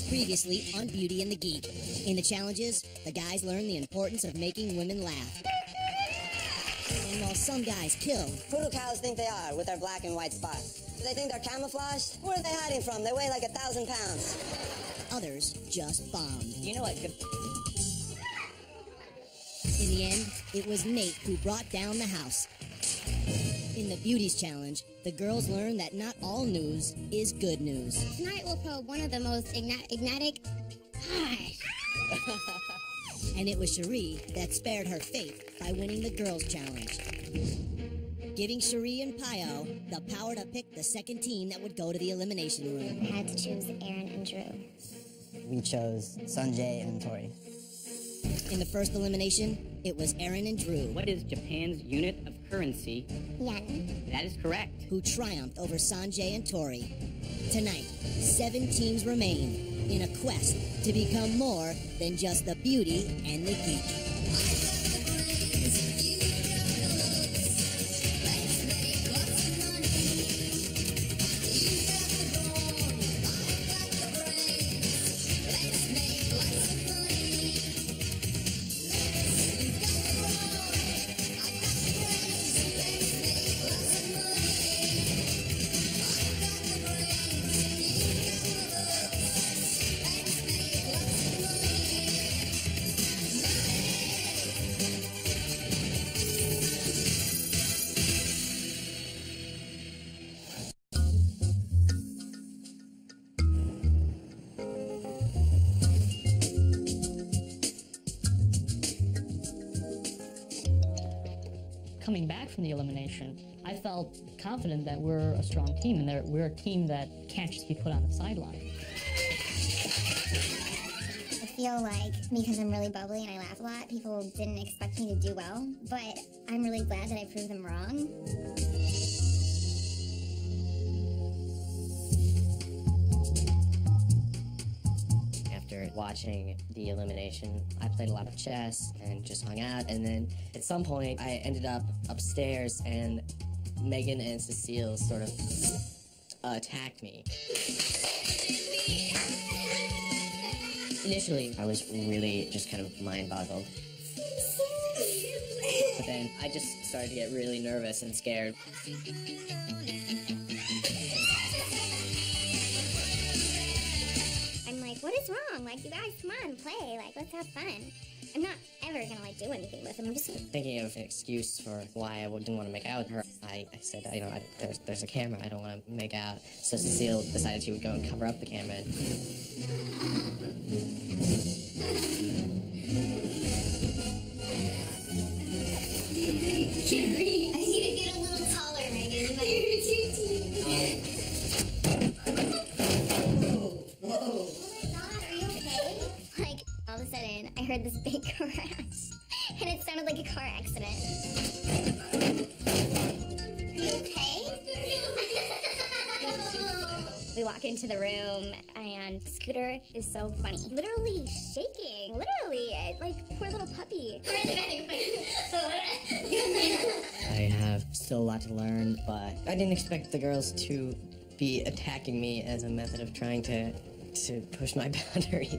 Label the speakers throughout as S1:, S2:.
S1: Previously on Beauty and the Geek. In the challenges, the guys learn the importance of making women laugh. And while some guys kill,
S2: who do cows think they are with their black and white spots? Do they think they're camouflaged? Where are they hiding from? They weigh like 1,000 pounds.
S1: Others just bombed.
S2: You know what?
S1: In the end, it was Nate who brought down the house. In the Beauties Challenge, the girls learn that not all news is good news.
S3: Tonight we'll probe one of the most enigmatic...
S1: And it was Cherie that spared her fate by winning the Girls Challenge, giving Cherie and Pio the power to pick the second team that would go to the elimination room.
S3: I had to choose Aaron and Drew.
S2: We chose Sanjay and Tori.
S1: In the first elimination, it was Aaron and Drew.
S4: What is Japan's unit of currency?
S3: Yen.
S4: That is correct.
S1: Who triumphed over Sanjay and Tori. Tonight, 7 teams remain in a quest to become more than just the beauty and the geek.
S5: Coming back from the elimination, I felt confident that we're a strong team and that we're a team that can't just be put on the sideline.
S3: I feel like because I'm really bubbly and I laugh a lot, people didn't expect me to do well, but I'm really glad that I proved them wrong.
S6: After watching the elimination, I played a lot of chess and just hung out, and then at some point I ended up upstairs and Megan and Cecile sort of attacked me. Initially, I was really just kind of mind-boggled. But then I just started to get really nervous and scared.
S3: I'm like, what is wrong? Like, you guys, come on, play. Like, let's have fun. I'm not ever gonna, like, do anything with them. I'm just
S6: Thinking of an excuse for why I didn't want to make out with her, I said, you know, there's a camera, I don't want to make out. So Cecile decided she would go and cover up the camera.
S3: Jerry, I need to get a little taller, Megan. You're too teeny. Whoa. Oh my God, are you okay? Like, all of a sudden, I heard this big crash, and it sounded like a car accident. Are you okay? We walk into the room, and Scooter is so funny. Literally shaking. Literally, like, poor little puppy.
S6: I have still a lot to learn, but I didn't expect the girls to be attacking me as a method of trying to push my boundaries.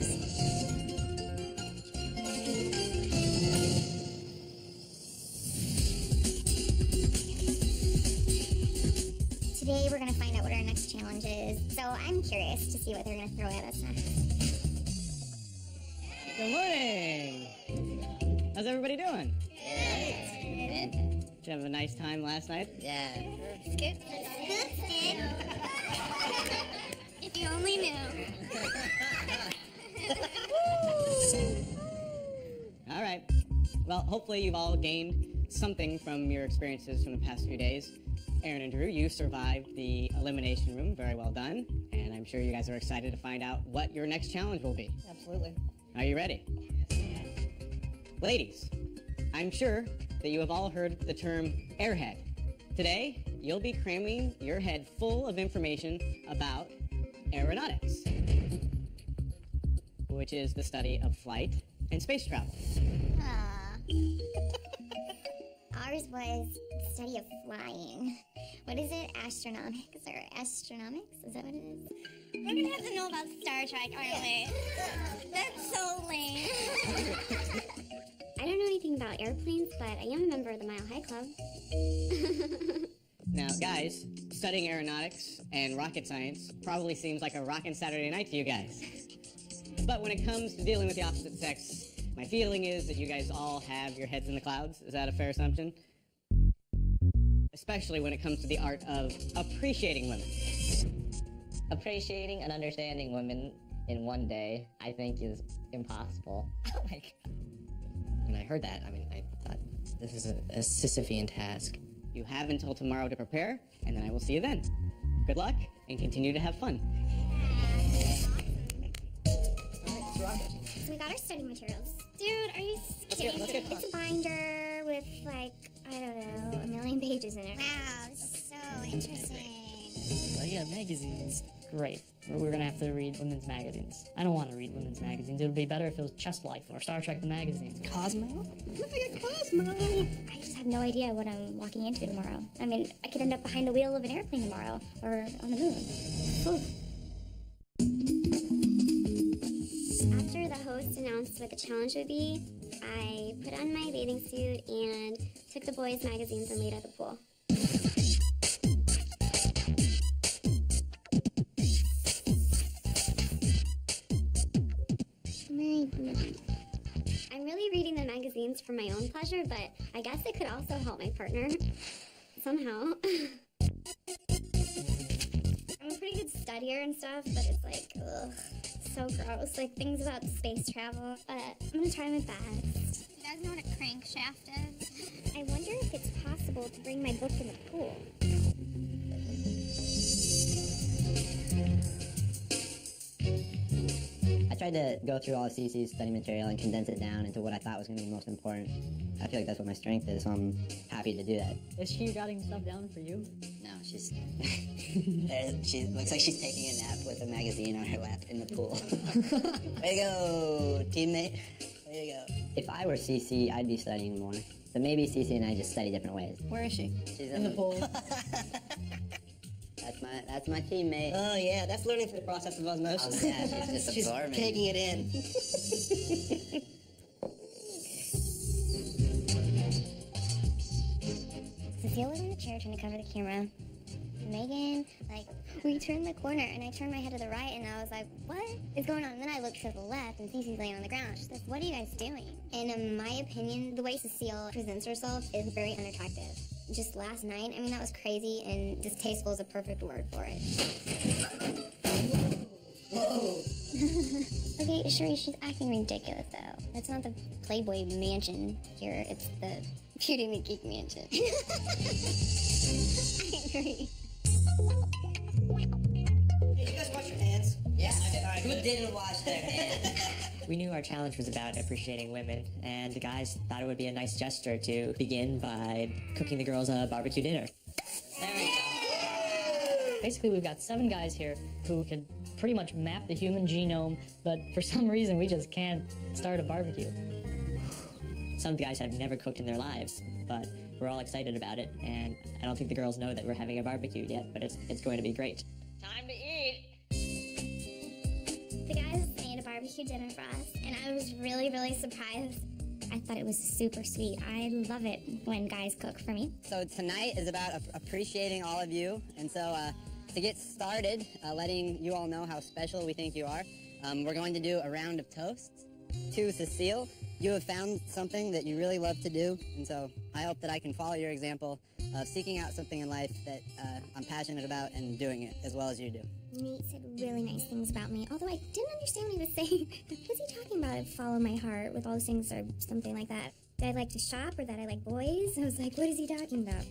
S3: Today we're going to find out what our next challenge is, so I'm curious to see what they're going to throw at us next.
S4: Good morning. How's everybody doing?
S3: Good.
S4: Did you have a nice time last night?
S6: Yeah.
S3: Good. If you only knew.
S4: All right. Well, hopefully you've all gained something from your experiences from the past few days. Aaron and Drew, you survived the elimination room. Very well done. And I'm sure you guys are excited to find out what your next challenge will be.
S5: Absolutely.
S4: Are you ready? Ladies, I'm sure that you have all heard the term airhead. Today, you'll be cramming your head full of information about aeronautics, which is the study of flight and space travel.
S3: Ours was the study of flying. What is it? Astronomics or astronomics? Is that what it is? We're gonna have to know about Star Trek, aren't we? That's so lame. I don't know anything about airplanes, but I am a member of the Mile High Club.
S4: Now, guys, studying aeronautics and rocket science probably seems like a rockin' Saturday night to you guys. But when it comes to dealing with the opposite sex, my feeling is that you guys all have your heads in the clouds. Is that a fair assumption? Especially when it comes to the art of appreciating women.
S6: Appreciating and understanding women in one day, I think, is impossible. Oh my god. When I heard that, I thought this is a Sisyphean task.
S4: You have until tomorrow to prepare, and then I will see you then. Good luck, and continue to have fun.
S3: So we got our study materials. Dude, are you kidding?
S4: Let's get
S3: It's a binder with, like, I don't know, 1,000,000 pages in it. Wow, so interesting.
S5: Oh yeah, magazines. Great. We're gonna have to read women's magazines. I don't want to read women's magazines. It would be better if it was Chess Life or Star Trek the magazine.
S2: Cosmo? Look at Cosmo!
S3: I just have no idea what I'm walking into tomorrow. I mean, I could end up behind the wheel of an airplane tomorrow, or on the moon. Ooh. After the host announced what the challenge would be, I put on my bathing suit and took the boys' magazines and laid at the pool. I'm really reading the magazines for my own pleasure, but I guess it could also help my partner. Somehow. I'm a pretty good studier and stuff, but it's like, ugh, so gross. Like things about space travel, but I'm gonna try my best.
S7: You guys know what a crankshaft is?
S3: I wonder if it's possible to bring my book in the pool.
S2: I tried to go through all of Cece's study material and condense it down into what I thought was going to be most important. I feel like that's what my strength is, so I'm happy to do that.
S5: Is she jotting stuff down for you?
S2: No, she's... she looks like she's taking a nap with a magazine on her lap in the pool. Way to go, teammate. Way to go. If I were Cece, I'd be studying more. So maybe Cece and I just study different ways.
S5: Where is she?
S2: She's
S5: in the pool.
S2: That's my teammate.
S8: Oh yeah, that's learning through the process of osmosis.
S2: Oh, yeah, she's just
S8: She's
S2: absorbing.
S8: taking it in.
S3: Cecile was in the chair trying to cover the camera. Megan, like, we turned the corner and I turned my head to the right and I was like, what is going on? And then I looked to the left and Cece's laying on the ground. She says, what are you guys doing? And in my opinion, the way Cecile presents herself is very unattractive. Just last night, I mean, that was crazy, and distasteful is a perfect word for it.
S8: Whoa!
S3: Okay, Sheree, she's acting ridiculous, though. That's not the Playboy mansion here, it's the Beauty and the Geek mansion. I agree.
S8: Hey, you guys wash your hands?
S2: Yes.
S8: All right,
S2: Who
S8: good.
S2: didn't wash their hands?
S6: We knew our challenge was about appreciating women, and the guys thought it would be a nice gesture to begin by cooking the girls a barbecue dinner.
S2: There we go.
S5: Basically, we've got 7 guys here who can pretty much map the human genome, but for some reason we just can't start a barbecue.
S6: Some guys have never cooked in their lives, but we're all excited about it, and I don't think the girls know that we're having a barbecue yet, but it's going to be great.
S4: Time to eat!
S3: The guys made a barbecue dinner for us, and I was really, really surprised. I thought it was super sweet. I love it when guys cook for me.
S2: So tonight is about appreciating all of you, and so to get started, letting you all know how special we think you are, we're going to do a round of toasts. To Cecile, you have found something that you really love to do, and so I hope that I can follow your example of seeking out something in life that I'm passionate about and doing it as well as you do.
S3: Nate said really nice things about me, although I didn't understand what he was saying. What was he talking about? Follow my heart with all those things or something like that. That I like to shop or that I like boys? I was like, what is he talking about?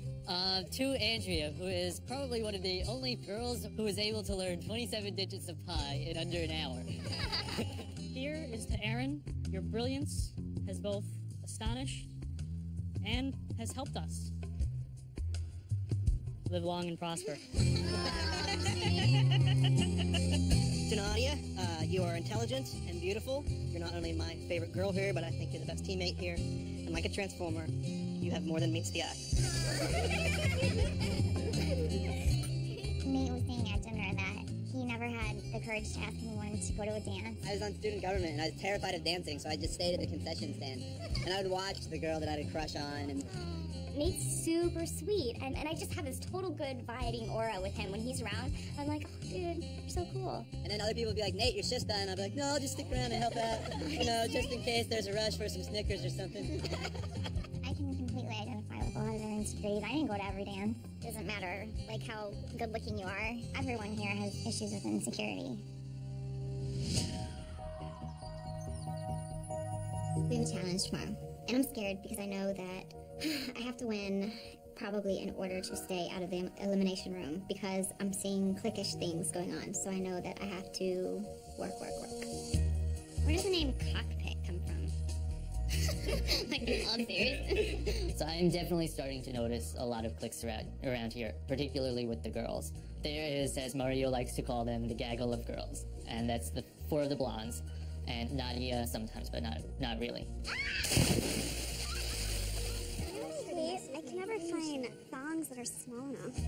S9: To Andrea, who is probably one of the only girls who is able to learn 27 digits of pi in under an hour.
S5: Here is to Aaron. Your brilliance has both astonished and has helped us. Live long and prosper.
S8: To Nadia, you are intelligent and beautiful. You're not only my favorite girl here, but I think you're the best teammate here. And like a transformer, you have more than meets the eye.
S3: Nate was saying at dinner that He never had the courage to ask anyone to go to a dance.
S2: I was on student government and I was terrified of dancing, so I just stayed at the concession stand. And I would watch the girl that I had a crush on. And
S3: Nate's super sweet, and I just have this total good vibing aura with him when he's around. I'm like, oh, dude, you're so cool.
S2: And then other people would be like, Nate, your shift's done. I'd be like, no, I'll just stick around and help out. You know, just in case there's a rush for some Snickers or something.
S3: I can completely identify with a lot of their insecurities. I didn't go to every dance. Doesn't matter, like, how good looking you are. Everyone here has issues with insecurity. We have a challenge tomorrow, and I'm scared because I know that I have to win probably in order to stay out of the elimination room because I'm seeing cliquish things going on, so I know that I have to work. Where does the name cockpit come from? Like, in all seriousness?
S9: So I'm definitely starting to notice a lot of cliques around here, particularly with the girls. There is, as Mario likes to call them, the gaggle of girls, and that's the 4 of the blondes, and Nadia sometimes, but not really.
S3: I can never find thongs that are small enough.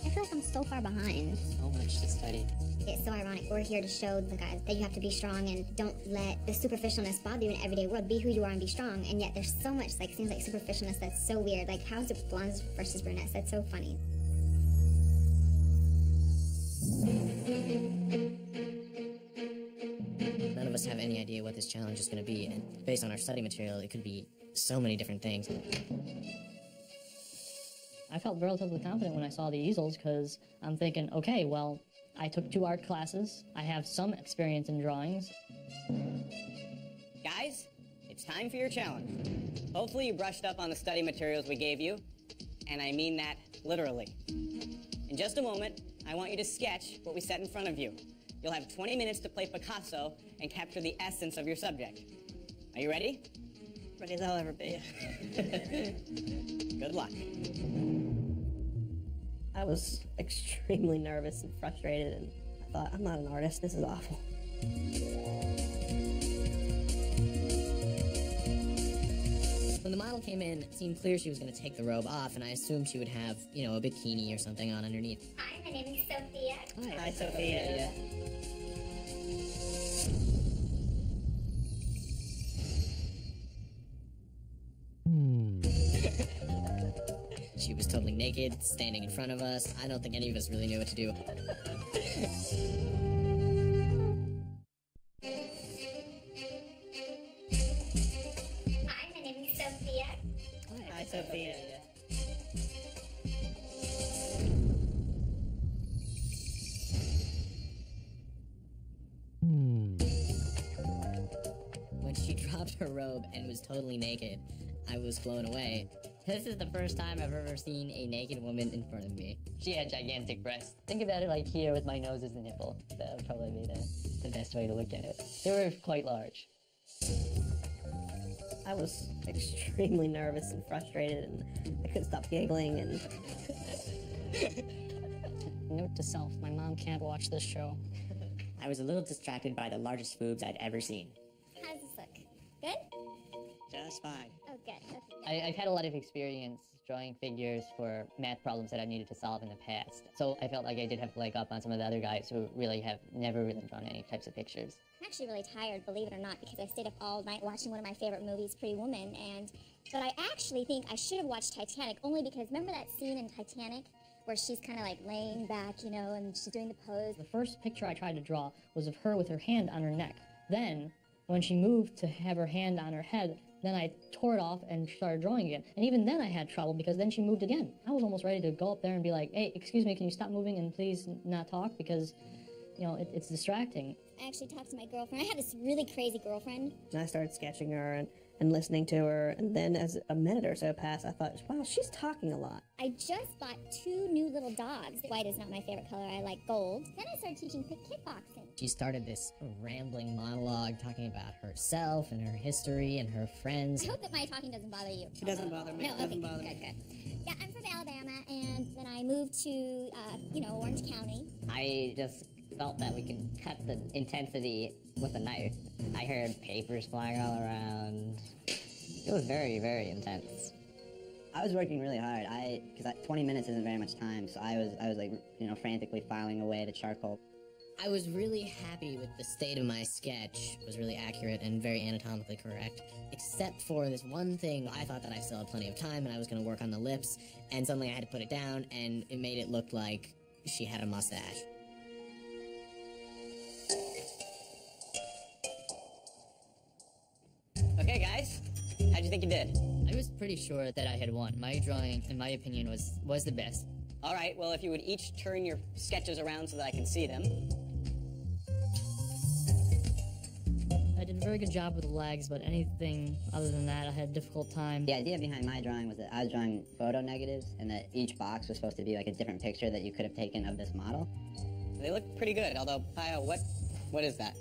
S3: I feel like I'm so far behind.
S9: So much to study.
S3: It's so ironic. We're here to show the guys that you have to be strong and don't let the superficialness bother you in everyday world. Be who you are and be strong. And yet there's so much, like, seems like superficialness that's so weird. Like, how's it blondes versus brunettes? That's so funny.
S6: None of us have any idea what this challenge is going to be, and based on our study material, it could be so many different things.
S5: I felt relatively confident when I saw the easels because I'm thinking, okay, well, I took 2 art classes. I have some experience in drawings.
S4: Guys, it's time for your challenge. Hopefully you brushed up on the study materials we gave you, and I mean that literally. In just a moment, I want you to sketch what we set in front of you. You'll have 20 minutes to play Picasso and capture the essence of your subject. Are you ready?
S8: Ready as I'll ever be.
S4: Good luck.
S8: I was extremely nervous and frustrated, and I thought, I'm not an artist, this is awful.
S6: When the model came in, it seemed clear she was going to take the robe off, and I assumed she would have, you know, a bikini or something on underneath.
S3: Hi, my name is Sophia.
S8: Hi, Sophia.
S6: She was totally naked, standing in front of us. I don't think any of us really knew what to do.
S3: Hi, my name is Sophia.
S8: Hi, Sophia.
S6: When she dropped her robe and was totally naked, I was blown away.
S9: This is the first time I've ever seen a naked woman in front of me. She had gigantic breasts. Think about it like here with my nose as a nipple. That would probably be the best way to look at it. They were quite large.
S8: I was extremely nervous and frustrated, and I couldn't stop giggling, and
S5: Note to self, my mom can't watch this show.
S9: I was a little distracted by the largest boobs I'd ever seen.
S3: How does this look? Good?
S4: Just fine.
S3: Oh, good. Okay.
S9: I've had a lot of experience drawing figures for math problems that I needed to solve in the past. So I felt like I did have a leg up on some of the other guys who really have never really drawn any types of pictures.
S3: I'm actually really tired, believe it or not, because I stayed up all night watching one of my favorite movies, Pretty Woman, but I actually think I should have watched Titanic, only because remember that scene in Titanic where she's kind of like laying back, you know, and she's doing the pose?
S5: The first picture I tried to draw was of her with her hand on her neck. Then, when she moved to have her hand on her head, then I tore it off and started drawing again. And even then I had trouble because then she moved again. I was almost ready to go up there and be like, hey, excuse me, can you stop moving and please not talk? Because, you know, it's distracting.
S3: I actually talked to my girlfriend. I had this really crazy girlfriend.
S8: I started sketching her and listening to her, and then as a minute or so passed, I thought, wow, she's talking a lot.
S3: I just bought 2 new little dogs. White is not my favorite color. I like gold. Then I started teaching kickboxing.
S6: She started this rambling monologue talking about herself and her history and her friends.
S3: I hope that my talking doesn't bother you.
S8: She doesn't bother me.
S3: No,
S8: It doesn't
S3: okay,
S8: bother me.
S3: good. Yeah, I'm from Alabama, and then I moved to, Orange County.
S9: I just felt that we could cut the intensity with a knife. I heard papers flying all around. It was very, very intense.
S2: I was working really hard. Because 20 minutes isn't very much time, so I was like, frantically filing away the charcoal.
S6: I was really happy with the state of my sketch. It was really accurate and very anatomically correct. Except for this one thing, I thought that I still had plenty of time and I was going to work on the lips, and suddenly I had to put it down, and it made it look like she had a mustache.
S4: Okay, guys, how'd you think you did?
S9: I was pretty sure that I had won. My drawing, in my opinion, was the best.
S4: All right, well, if you would each turn your sketches around so that I can see them.
S5: I did a very good job with the legs, but anything other than that, I had a difficult time.
S2: The idea behind my drawing was that I was drawing photo negatives, and that each box was supposed to be like a different picture that you could have taken of this model.
S4: They look pretty good, although, Pio, what is that?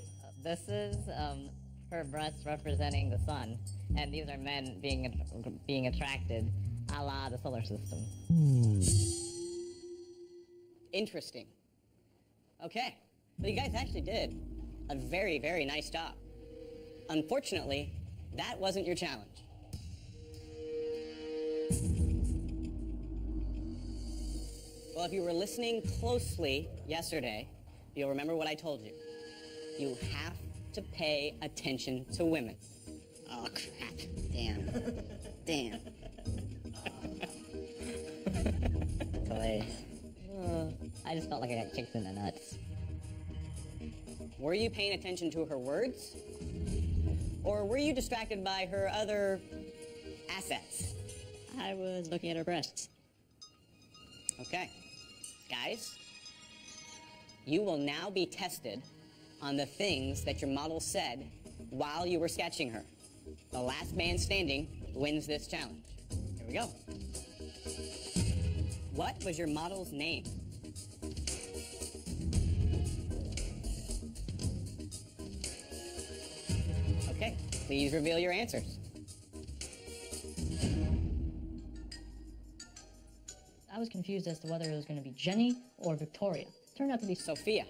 S10: This is her breasts representing the sun, and these are men being attracted, a la the solar system.
S4: Interesting. Okay, well, you guys actually did a very, very nice job. Unfortunately, that wasn't your challenge. Well, if you were listening closely yesterday, you'll remember what I told you. You have to pay attention to women.
S2: Oh, crap. Damn. Damn. That's hilarious.
S10: I just felt like I got kicked in the nuts.
S4: Were you paying attention to her words? Or were you distracted by her other assets?
S10: I was looking at her breasts.
S4: Okay. Guys, you will now be tested on the things that your model said while you were sketching her. The last man standing wins this challenge. Here we go. What was your model's name? Okay, please reveal your answers.
S5: I was confused as to whether it was going to be Jenny or Victoria. Turned out to be
S4: Sophia.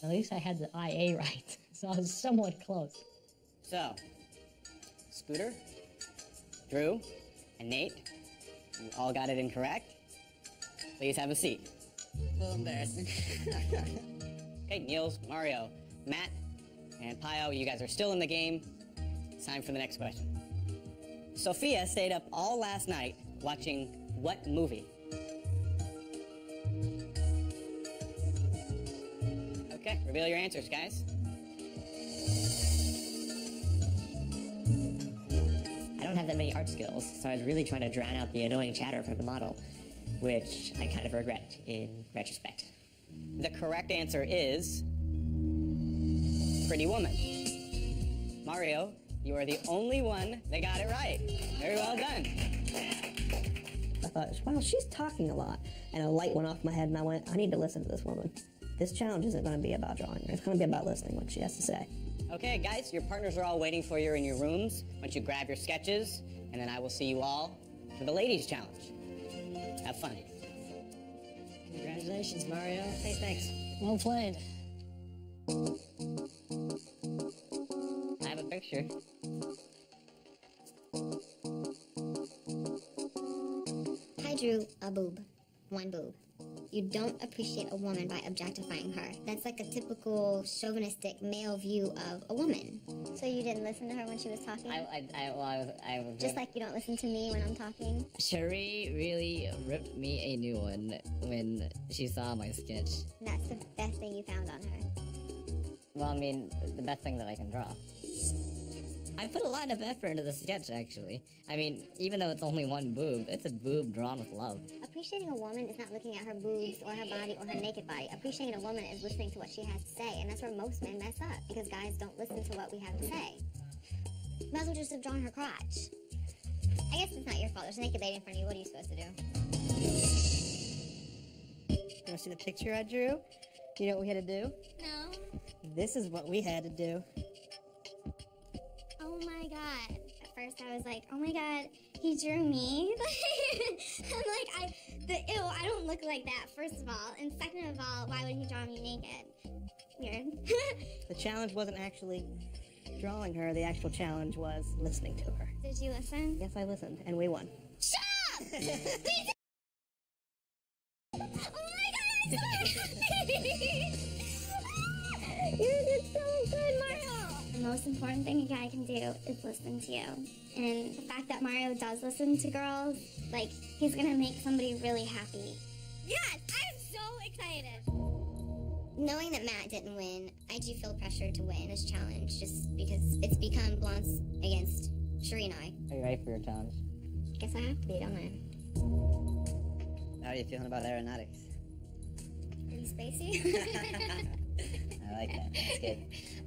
S5: At least I had the IA right, so I was somewhat close.
S4: So, Scooter, Drew, and Nate, you all got it incorrect. Please have a seat.
S6: A little embarrassing.
S4: Okay, Niels, Mario, Matt, and Pio, you guys are still in the game. It's time for the next question. Sophia stayed up all last night watching what movie? Okay, reveal your answers, guys.
S6: I don't have that many art skills, so I was really trying to drown out the annoying chatter from the model, which I kind of regret in retrospect.
S4: The correct answer is Pretty Woman. Mario, you are the only one that got it right. Very well done.
S8: I thought, wow, she's talking a lot. And a light went off my head and I went, I need to listen to this woman. This challenge isn't going to be about drawing. It's going to be about listening what she has to say.
S4: Okay, guys, your partners are all waiting for you in your rooms. Why don't you grab your sketches, and then I will see you all for the ladies' challenge. Have fun.
S6: Congratulations, Mario.
S8: Hey, thanks.
S5: Well played.
S10: I have a picture.
S3: I drew a boob. One boob. You don't appreciate a woman by objectifying her. That's like a typical chauvinistic male view of a woman. So you didn't listen to her when she was talking?
S10: I was
S3: Just like you don't listen to me when I'm talking?
S6: Cherie really ripped me a new one when she saw my sketch.
S3: That's the best thing you found on her.
S10: Well, I mean, the best thing that I can draw.
S6: I put a lot of effort into the sketch, actually. I mean, even though it's only one boob, it's a boob drawn with love.
S3: Appreciating a woman is not looking at her boobs or her body or her naked body. Appreciating a woman is listening to what she has to say, and that's where most men mess up, because guys don't listen to what we have to say. Might as well just have drawn her crotch. I guess it's not your fault. There's a naked lady in front of you. What are you supposed to do?
S8: You want to see the picture I drew? You know what we had to do?
S3: No.
S8: This is what we had to do.
S3: Oh my god. At first I was like, oh my god, he drew me. I'm like, ew, I don't look like that, first of all. And second of all, why would he draw me naked? Weird.
S8: The challenge wasn't actually drawing her. The actual challenge was listening to her.
S3: Did you listen?
S8: Yes, I listened, and we won.
S3: Shut up! Oh my god, I'm sorry! You did so good, Mario! The most important thing a guy can do is listen to you. And the fact that Mario does listen to girls, like, he's gonna make somebody really happy. Yes, I'm so excited! Knowing that Matt didn't win, I do feel pressure to win this challenge, just because it's become Blondes against Cherie and I.
S2: Are you ready for your challenge?
S3: Guess I have to be, don't I?
S2: How are you feeling about aeronautics?
S3: Pretty spacey.
S2: I like that. That's good.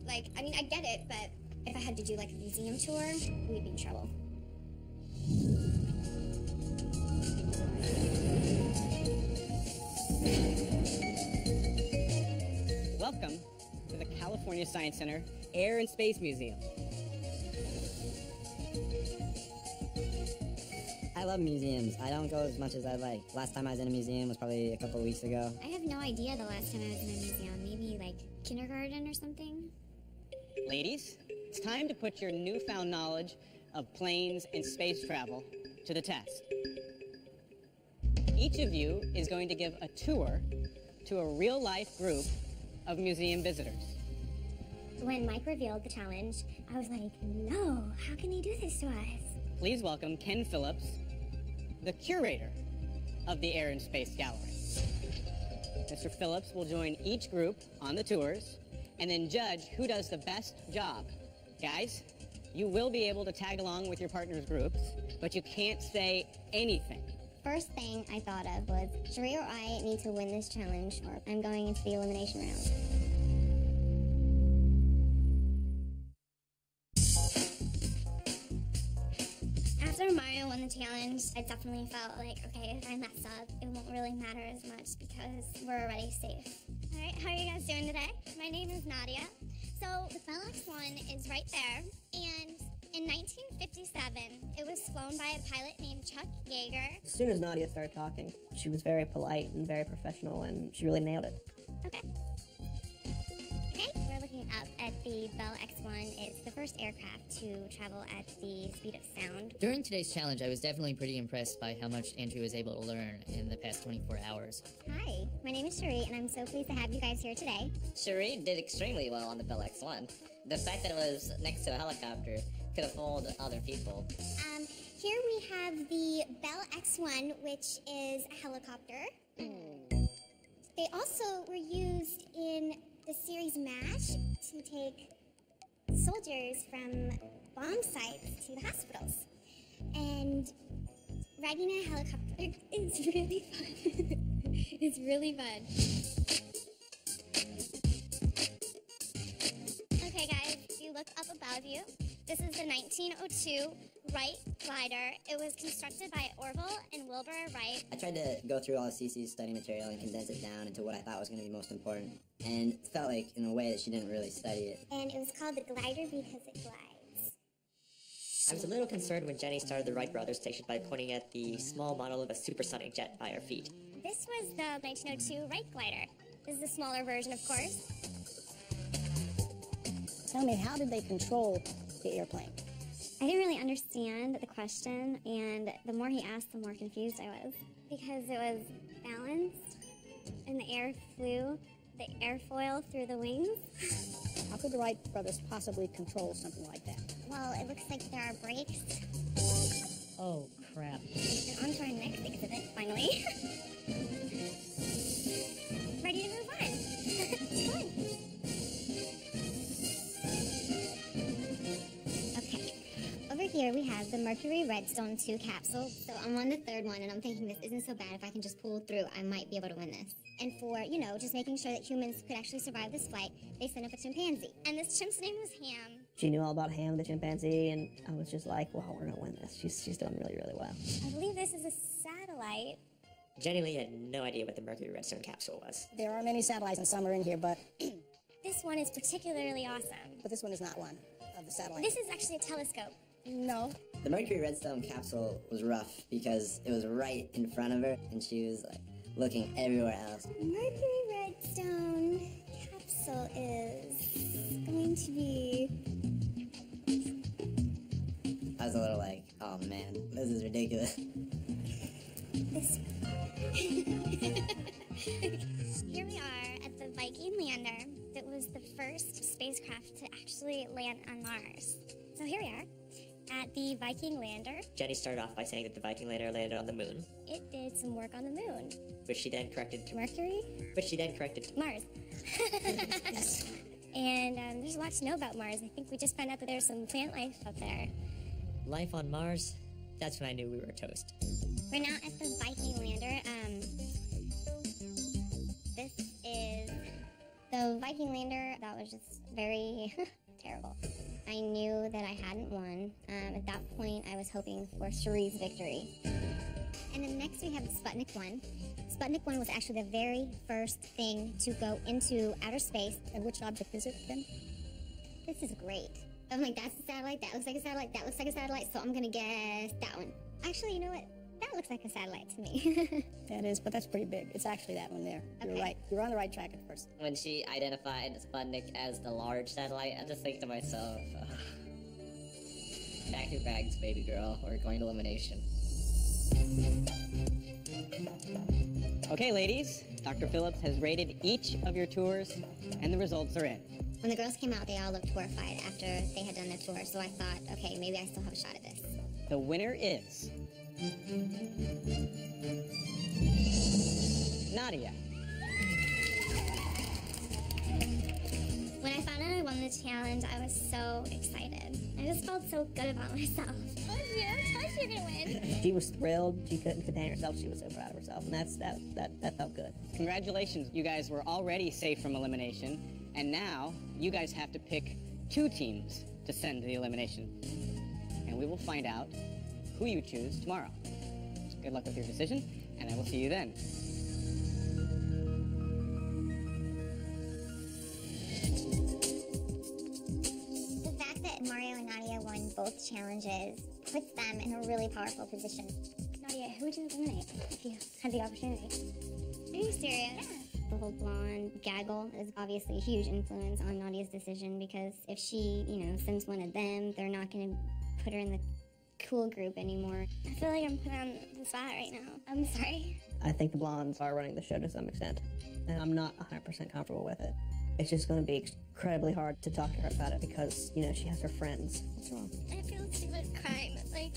S3: Like, I mean, I get it, but if I had to do, like, a museum tour, we'd be in trouble.
S4: Welcome to the California Science Center Air and Space Museum.
S2: I love museums. I don't go as much as I'd like. Last time I was in a museum was probably a couple weeks ago.
S3: I have no idea the last time I was in a museum. Maybe, like, kindergarten or something?
S4: Ladies, it's time to put your newfound knowledge of planes and space travel to the test. Each of you is going to give a tour to a real-life group of museum visitors.
S3: When Mike revealed the challenge, I was like, no, how can he do this to us?
S4: Please welcome Ken Phillips, the curator of the Air and Space Gallery. Mr. Phillips will join each group on the tours and then judge who does the best job. Guys, you will be able to tag along with your partner's groups, but you can't say anything.
S3: First thing I thought of was, Cherie or I need to win this challenge, or I'm going into the elimination round. After Mario won the challenge, I definitely felt like, okay, if I mess up, it won't really matter as much because we're already safe. All right, how are you guys doing today? My name is Nadia. So the Bell X-1 is right there, and in 1957, it was flown by a pilot named Chuck Yeager.
S8: As soon as Nadia started talking, she was very polite and very professional, and she really nailed it.
S3: Okay. Okay, we're looking up at the Bell X-1. It's the first aircraft to travel at the speed of sound.
S9: During today's challenge, I was definitely pretty impressed by how much Andrew was able to learn in the past 24 hours.
S3: Hi, my name is Cherie, and I'm so pleased to have you guys here today.
S6: Cherie did extremely well on the Bell X-1. The fact that it was next to a helicopter could have fooled other people.
S3: Here we have the Bell X-1, which is a helicopter. They also were used in the series MASH to take soldiers from bomb sites to the hospitals. And riding a helicopter is really fun. It's really fun. Okay guys, if you look up above you, this is the 1902 Wright glider. It was constructed by Orville and Wilbur Wright.
S2: I tried to go through all of Cece's study material and condense it down into what I thought was going to be most important. And it felt like, in a way, that she didn't really study it.
S3: And it was called the glider because it glides.
S6: I was a little concerned when Jenny started the Wright brothers station by pointing at the small model of a supersonic jet by our feet.
S3: This was the 1902 Wright glider. This is a smaller version, of course.
S11: Tell me, how did they control the airplane?
S3: I didn't really understand the question, and the more he asked, the more confused I was. Because it was balanced, and the air flew the airfoil through the wings.
S11: How could the Wright brothers possibly control something like that?
S3: Well, it looks like there are brakes.
S5: Oh, crap.
S3: And on to our next exhibit, finally. Ready to move on. Come on. Okay. Over here we have the Mercury Redstone 2 capsule. So I'm on the third one, and I'm thinking this isn't so bad. If I can just pull through, I might be able to win this. And for, you know, just making sure that humans could actually survive this flight, they sent up a chimpanzee. And this chimp's name was Ham.
S8: She knew all about Ham, the chimpanzee, and I was just like, wow, we're gonna win this. She's doing really, really well.
S3: I believe this is a satellite.
S6: Jenny Lee had no idea what the Mercury Redstone capsule was.
S11: There are many satellites, and some are in here, but
S3: This one is particularly awesome.
S11: this one is not one of the satellites.
S3: This is actually a telescope.
S11: No.
S2: The Mercury Redstone capsule was rough because it was right in front of her, and she was like looking everywhere else.
S3: Mercury Redstone capsule is going to be...
S2: I was a little like, oh man, this is ridiculous.
S3: This Here we are at the Viking lander that was the first spacecraft to actually land on Mars. So here we are at the Viking lander.
S6: Jenny started off by saying that the Viking lander landed on the moon,
S3: It did some work on the moon.
S6: which she then corrected to
S3: Mercury? Mars.
S6: Yes.
S3: And there's a lot to know about Mars. I think we just found out that there's some plant life out there.
S6: Life on Mars? That's when I knew we were toast.
S3: We're now at the Viking lander. This is the Viking lander. That was just very terrible. I knew that I hadn't won. At that point, I was hoping for Cherie's victory. And then next we have Sputnik 1. Sputnik 1 was actually the very first thing to go into outer space.
S11: And which object is it then?
S3: This is great. I'm like, that's a satellite, that looks like a satellite, that looks like a satellite, so I'm gonna guess that one. Actually, you know what? That looks like a satellite to me.
S11: That is, but that's pretty big. It's actually that one there. You're
S3: Okay.
S11: right. You're on the right track at first.
S6: When she identified Sputnik as the large satellite, I just think to myself, pack your bags, baby girl. We're going to elimination.
S4: Okay, ladies, Dr. Phillips has rated each of your tours, and the results are in.
S3: When the girls came out, they all looked horrified after they had done their tour, so I thought, okay, maybe I still have a shot at this.
S4: The winner is Nadia.
S3: When I found out I won the challenge, I was so excited. I just felt so good about myself. Oh, yeah, I thought you were gonna win.
S8: She was thrilled. She couldn't contain herself. She was so proud of herself, and that felt good.
S4: Congratulations, you guys were already safe from elimination, and now you guys have to pick 2 teams to send to the elimination. And we will find out who you choose tomorrow. So good luck with your decision, and I will see you then.
S3: The fact that Mario and Nadia won both challenges puts them in a really powerful position. Nadia, who would you eliminate if you had the opportunity? Are you serious? Yeah. The whole blonde gaggle is obviously a huge influence on Nadia's decision because if she, sends one of them, they're not going to put her in the cool group anymore. I feel like I'm put on the spot right now. I'm sorry.
S8: I think the blondes are running the show to some extent, and I'm not 100% comfortable with it. It's just going to be incredibly hard to talk to her about it because, she has her friends. What's wrong?
S3: I feel stupid crying. I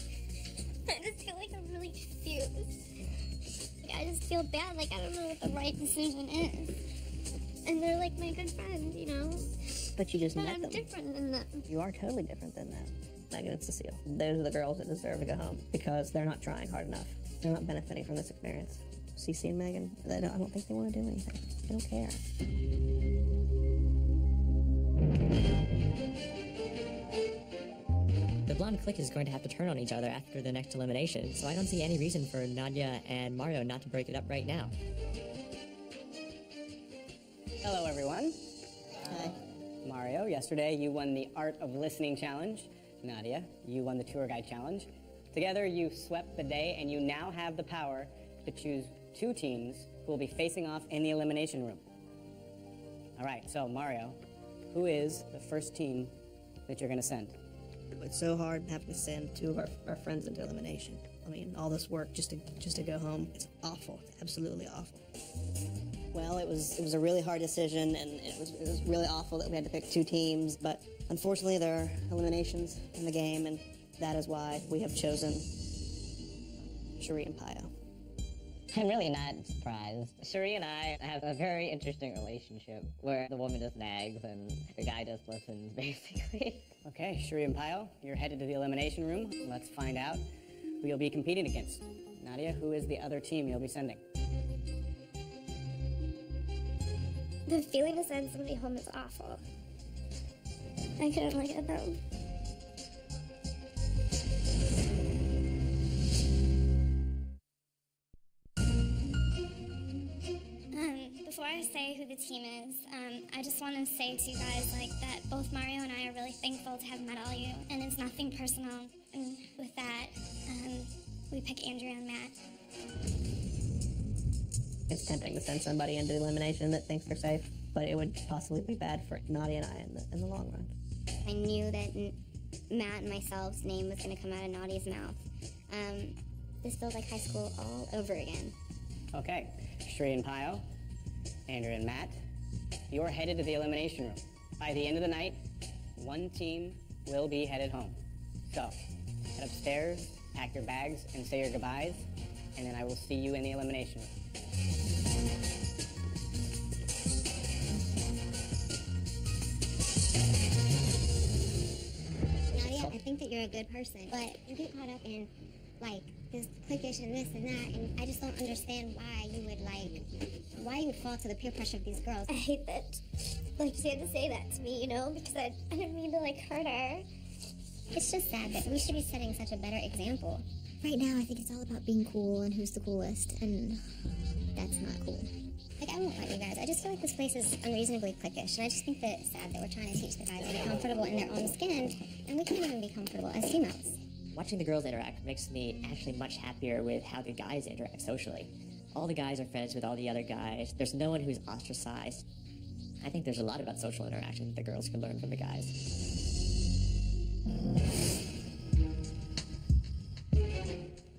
S3: just feel like I'm really confused. I just feel bad, I don't know what the right decision is. And they're like my good friends,
S8: But you just
S3: But
S8: met
S3: I'm
S8: them.
S3: different than them.
S8: You are totally different than them. Megan and Cecile. Those are the girls that deserve to go home because they're not trying hard enough. They're not benefiting from this experience. Cece and Megan, I don't think they want to do anything. They don't care.
S6: The blonde clique is going to have to turn on each other after the next elimination, so I don't see any reason for Nadia and Mario not to break it up right now.
S4: Hello, everyone. Hi. Mario, yesterday you won the Art of Listening Challenge. Nadia, you won the Tour Guide Challenge. Together, you swept the day, and you now have the power to choose 2 teams who will be facing off in the elimination room. All right, so Mario, who is the first team that you're going to send?
S8: It's so hard having to send 2 of our friends into elimination. I mean, all this work just to go home. It's awful. It's absolutely awful. Well, it was a really hard decision, and it was really awful that we had to pick 2 teams, but unfortunately there are eliminations in the game, and that is why we have chosen Cherie and Pio.
S10: I'm really not surprised. Cherie and I have a very interesting relationship where the woman just nags and the guy just listens, basically.
S4: Okay, Cherie and Pio, you're headed to the elimination room. Let's find out who you'll be competing against. Nadia, who is the other team you'll be sending?
S3: The feeling to send somebody home is awful. I couldn't look at them. Before I say who the team is, I just want to say to you guys that both Mario and I are really thankful to have met all you, and it's nothing personal. And with that, we pick Andrea and Matt.
S8: It's tempting to send somebody into elimination that thinks they're safe, but it would possibly be bad for Nadia and I in the long run.
S3: I knew that Matt and myself's name was going to come out of Nadia's mouth. This feels like high school all over again.
S4: Okay, Cherie and Pio, Andrea and Matt, you're headed to the elimination room. By the end of the night, one team will be headed home. So, head upstairs, pack your bags, and say your goodbyes, and then I will see you in the elimination room.
S3: Nadia, I think that you're a good person, but you get caught up in, like, this cliquish and this and that, and I just don't understand why you would fall to the peer pressure of these girls.
S7: I hate that, like, she had to say that to me, you know, because I didn't mean to, like, hurt her.
S3: It's just sad that we should be setting such a better example. Right now, I think it's all about being cool and who's the coolest, and that's not cool. Like, I won't lie to you guys. I just feel like this place is unreasonably cliquish, and I just think that it's sad that we're trying to teach the guys to be comfortable in their own skin, and we can't even be comfortable as females.
S6: Watching the girls interact makes me actually much happier with how the guys interact socially. All the guys are friends with all the other guys. There's no one who's ostracized. I think there's a lot about social interaction that the girls can learn from the guys.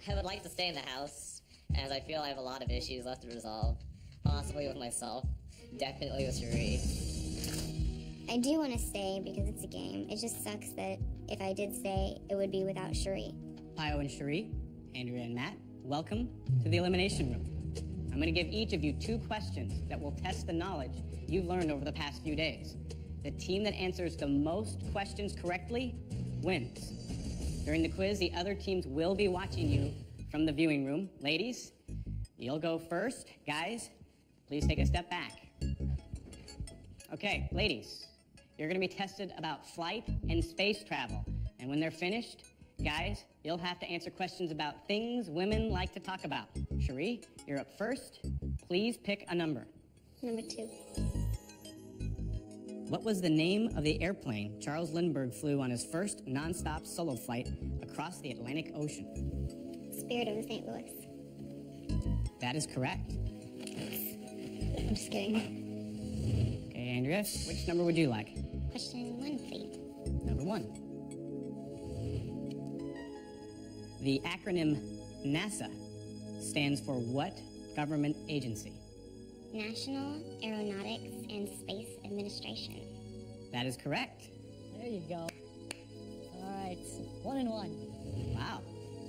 S9: I would like to stay in the house, as I feel I have a lot of issues left to resolve. Possibly with myself, definitely with Cherie.
S3: I do want to stay because it's a game. It just sucks that if I did stay, it would be without Cherie.
S4: Pio and Cherie, Andrea and Matt, welcome to the elimination room. I'm going to give each of you 2 questions that will test the knowledge you've learned over the past few days. The team that answers the most questions correctly wins. During the quiz, the other teams will be watching you from the viewing room. Ladies, you'll go first. Guys, please take a step back. Okay, ladies, you're going to be tested about flight and space travel. And when they're finished, guys, you'll have to answer questions about things women like to talk about. Cherie, you're up first. Please pick a number.
S3: Number 2.
S4: What was the name of the airplane Charles Lindbergh flew on his first non-stop solo flight across the Atlantic Ocean?
S3: Spirit of the St. Louis.
S4: That is correct.
S3: I'm just kidding.
S4: Okay, Andrea, which number would you like?
S3: Question 1, please.
S4: Number 1. The acronym NASA stands for what government agency?
S3: National Aeronautics and Space Administration.
S4: That is correct.
S5: There you go. All right, 1 and 1.
S4: Wow.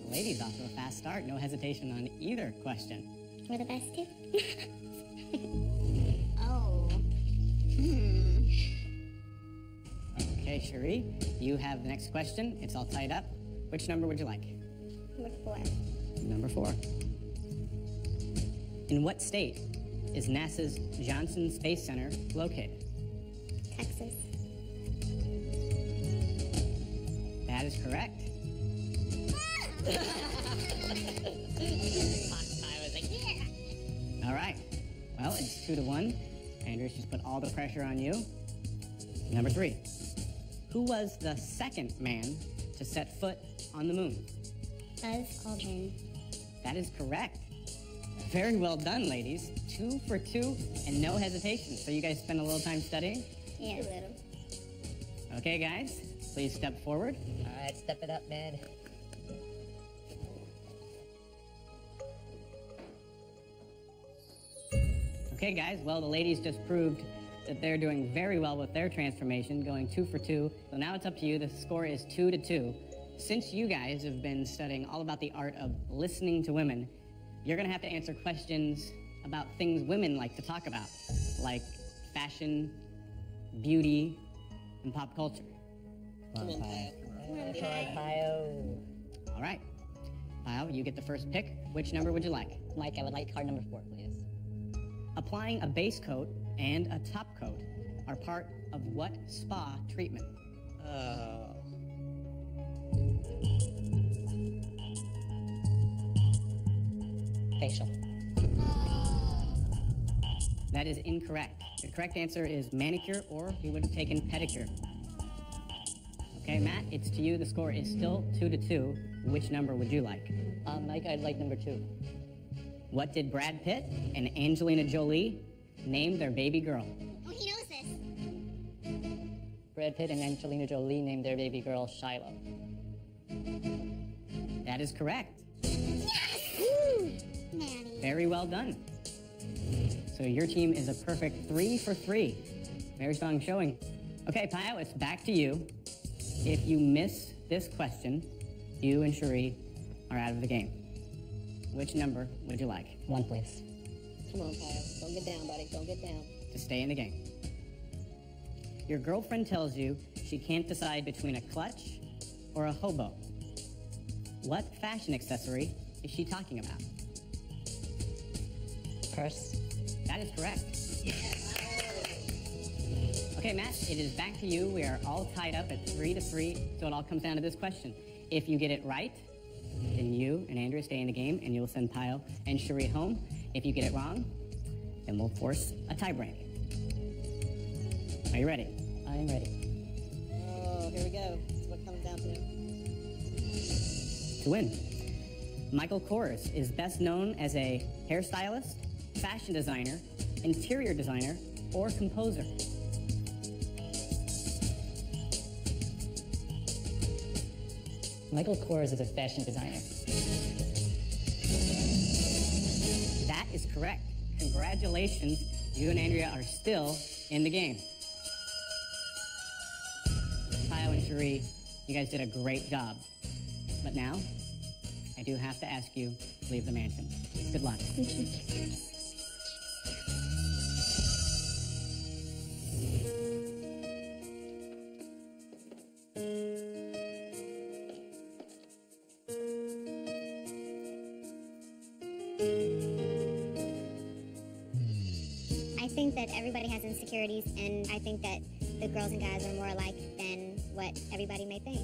S4: The ladies off to a fast start. No hesitation on either question.
S3: We're the best too.
S7: Oh.
S4: Okay, Cherie, you have the next question. It's all tied up. Which number would you like?
S3: Number 4.
S4: Number 4. In what state is NASA's Johnson Space Center located?
S3: Texas.
S4: That is correct.
S9: I was like, yeah!
S4: All right. Well, it's 2-1. Andrews just put all the pressure on you. Number 3. Who was the second man to set foot on the moon?
S3: Buzz Aldrin.
S4: That is correct. Very well done, ladies. 2 for 2 and no hesitation. So you guys spend a little time studying?
S3: Yeah, a little.
S4: Okay, guys, please step forward.
S9: All right, step it up, man.
S4: Okay, guys, well, the ladies just proved that they're doing very well with their transformation, going 2 for 2. So now it's up to you. The score is 2-2. Since you guys have been studying all about the art of listening to women, you're going to have to answer questions about things women like to talk about, like fashion, beauty, and pop culture.
S9: Come on, Pio.
S4: All right. Pio, you get the first pick. Which number would you like?
S10: Mike, I would like card number 4, please.
S4: Applying a base coat and a top coat are part of what spa treatment?
S10: Facial.
S4: That is incorrect. The correct answer is manicure, or you would have taken pedicure. Okay, Matt, it's to you. The score is still 2-2. Which number would you like?
S10: Mike, I'd like number 2.
S4: What did Brad Pitt and Angelina Jolie name their baby girl?
S3: Oh, he knows this.
S10: Brad Pitt and Angelina Jolie named their baby girl Shiloh.
S4: That is correct.
S3: Yes! Woo! Maddie.
S4: Very well done. So So your team is a perfect 3 for 3. Very strong showing. Okay, Pio, it's back to you. If you miss this question, you and Cherie are out of the game. Which number would you like?
S10: 1, please.
S11: Come on, Pio. Don't get down, buddy. Don't get down.
S4: To stay in the game. Your girlfriend tells you she can't decide between a clutch or a hobo. What fashion accessory is she talking about?
S10: Purse.
S4: That is correct. Okay, Matt, it is back to you. We are all tied up at 3 to 3, so it all comes down to this question. If you get it right, then you and Andrea stay in the game, and you'll send Pio and Cherie home. If you get it wrong, then we'll force a tie break. Are you ready?
S10: I am ready.
S11: Oh, here we go. That's what it comes down to.
S4: To win, Michael Kors is best known as a hairstylist, fashion designer, interior designer, or composer.
S10: Michael Kors is a fashion designer.
S4: That is correct. Congratulations, you and Andrea are still in the game. Pio and Cherie, you guys did a great job. But now, I do have to ask you to leave the mansion. Good luck.
S3: Thank you. I think that everybody has insecurities, and I think that the girls and guys are more alike than what everybody may think.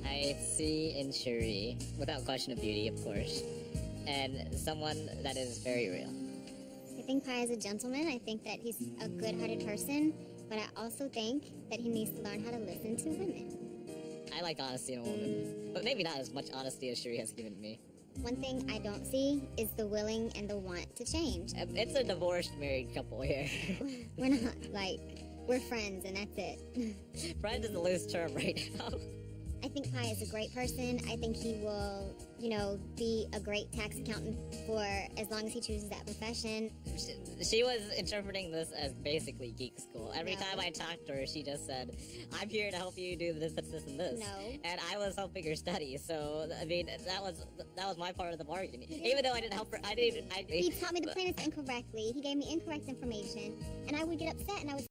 S10: I see in Cherie, without question of beauty, of course, and someone that is very real.
S3: I think Pi is a gentleman. I think that he's a good-hearted person, but I also think that he needs to learn how to listen to women.
S10: I like honesty in a woman, but maybe not as much honesty as Cherie has given me.
S3: One thing I don't see is the willing and the want to change.
S10: It's a divorced married couple here.
S3: We're not, like, we're friends and that's it.
S10: Friend is a loose term right now.
S3: I think Pi is a great person. I think he will, be a great tax accountant for as long as he chooses that profession.
S10: She was interpreting this as basically geek school. Every
S3: No.
S10: time I talked to her, she just said, I'm here to help you do this, this, and this.
S3: No.
S10: And I was helping her study, so, I mean, that was my part of the bargain. Even though I didn't help her,
S3: He taught me the planets incorrectly. He gave me incorrect information, and I would get upset, and I would